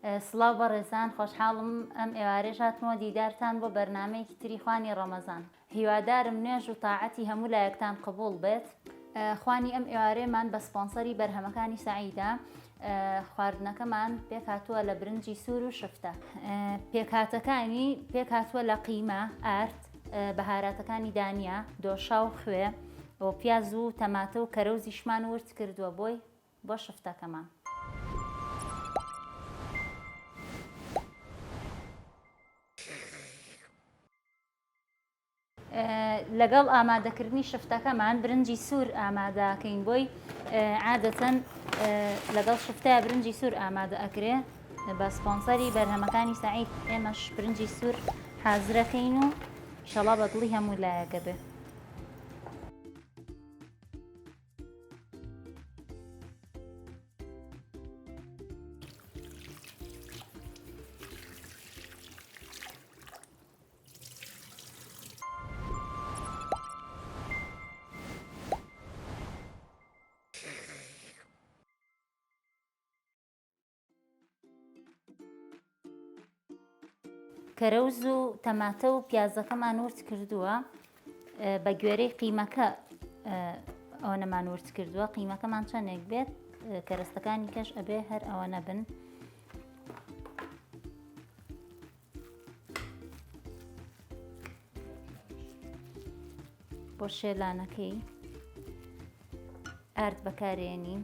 سڵاو بەڕێزان، خۆشحاڵم ئەم ئێوارەش هاتمەوە دیدارتان بۆ بەرنامەیەکی تری خوانی ڕەمەزان. هیوادارم نوێژ و تاعەتی هەموو لایەکتان قبوڵ بێت. خوانی ئەم ئێوارەیەمان بە سپۆنسەری بەرهەمەکانی سەعیدە. خواردنەکەمان پێک هاتووە لە برنجی سوور و شفتە. پێکهاتەکانی پێک هاتووە لە قیمە، ئارد، بەهاراتەکانی دانیا، دۆشا و خوێ، بۆ پیاز و تەماتە و کەرەوزیشمان ورد کردووە بۆ شفتەکەمان. لەگەڵ ئامادەکردنی شفتەکەمان برنجی سوور ئامادەکەین بۆی عادەتەن لەگەڵ شفتەیە برنجی سوور ئامادە ئەکرێ. بە سپۆنسەری بەرهەمەکانی سەعید ئێمەش برنجی سوور حازرەکەین و ئینشەڵا بەدڵی هەموو لایەکە بێ. کەرەوز و تەماتە و پیازەکەمان ورد کردووە، بە گوێرەی قیمەکە ئەوەنەمان ورد کردووە. قیمەکەمان چەندێک بێت، کەرەستەکانی کەش ئەبێ هەر ئەوەنە بن. بۆ شێلانەکەی ئارد بەکارێنین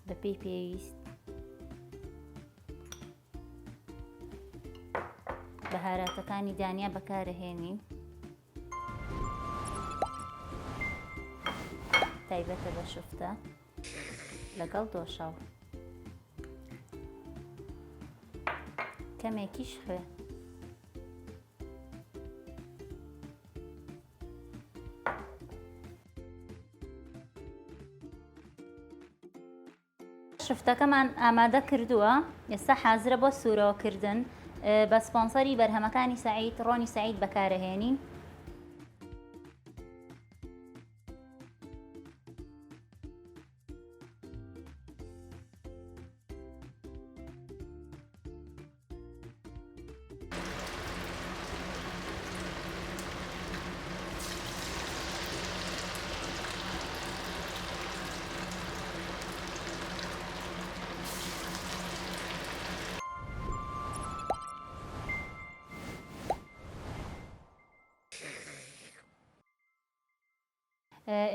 بە پێی پێویست. بەهاراتەکانی دانیا بەکارەهێنین، تایبەتە بە شفتە لەگەڵ دۆشاو، کەمێکیش خوێ. شفتەکەمان ئامادە کردووە، ئێستا حازرە بۆ سوورەوەکردن. بە سپۆنسەری بەرهەمەکانی سەعید، ڕۆنی سەعید بەکارەهێنین.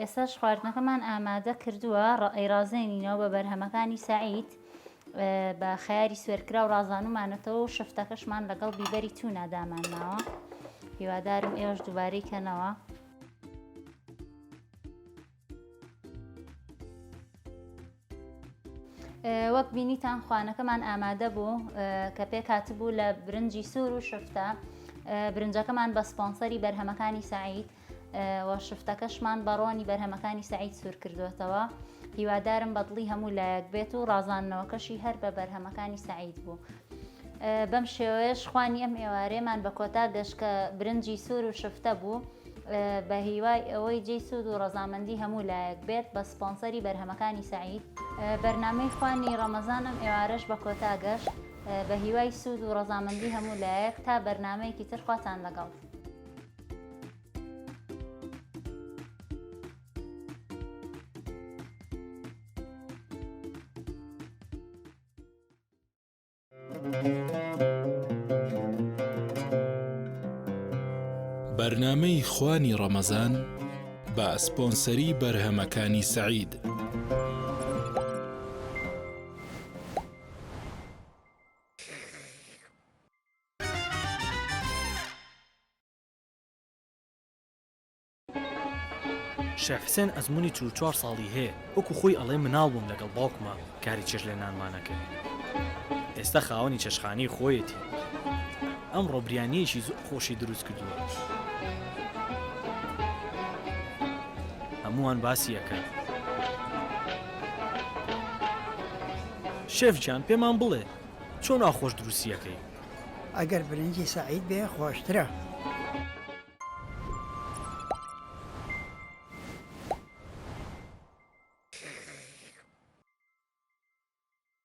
ئێستاش خواردنەکەمان ئامادە کردووە، ئەیڕازێنینەوە بە بەرهەمەکانی سەعید. بە خەیاری سوێرکرا و ڕازانومانەتەوە و شفتەکەشمان لەگەڵ بیبەری تونا دامانناوە. هیوادارم ئێوەش دووبارەی کەنەوە. وەک بینیتان خوانەکەمان ئامادە بوو کە پێک هاتبوو لە برنجی سوور و شفتە. برنجەکەمان بە سپۆنسەری بەرهەمەکانی سەعید و شفتەکەشمان بە ڕۆنی بەرهەمەکانی سەعید سوور کردوێتەوە. هیوادارم بەدڵی هەموو لایەک بێت و ڕازاندنەوەکەشی هەر بە بەرهەمەکانی سەعید بوو. بەم شێوەیەش خوانی ئەم ئێوارەیەمان بە کۆتا گەشت کە برنجی سوور و شفتە بوو. بە هیوای ئەوەی جێی سوود و ڕەزامەندی هەموو لایەک بێت بە سپۆنسەری بەرهەمەکانی سەعید. بەرنامەی خوانی ڕەمەزان ئەم ئێوارەش بە کۆتا گەشت بە هیوای سوود و ڕەزامەندی هەموو لایەک. تا بەرنامەیەکی تر خواتان لەگەڵ. بەرنامەی خوانی ڕەمەزان بە سپۆنسەری بەرهەمەکانی سەعید. شێخ حسێن ئەزموونی 44 ساڵی هەیە، وەکو خۆی ئەڵێ مناڵ بووم لەگەڵ باوکمە کاری چێژ لێ نانمانەکرد. ئێستا خاوەنی چێشخانەی خۆیەتی. ئەمڕۆ بریانیەکی زۆر خۆشی دروست کردووە. هەمووان باسی یەکەن. شێفجان پێمان بڵێ چۆن ئاخۆش دروستیەکەی؟ ئەگەر برنجی سەعید بێ خۆشترە.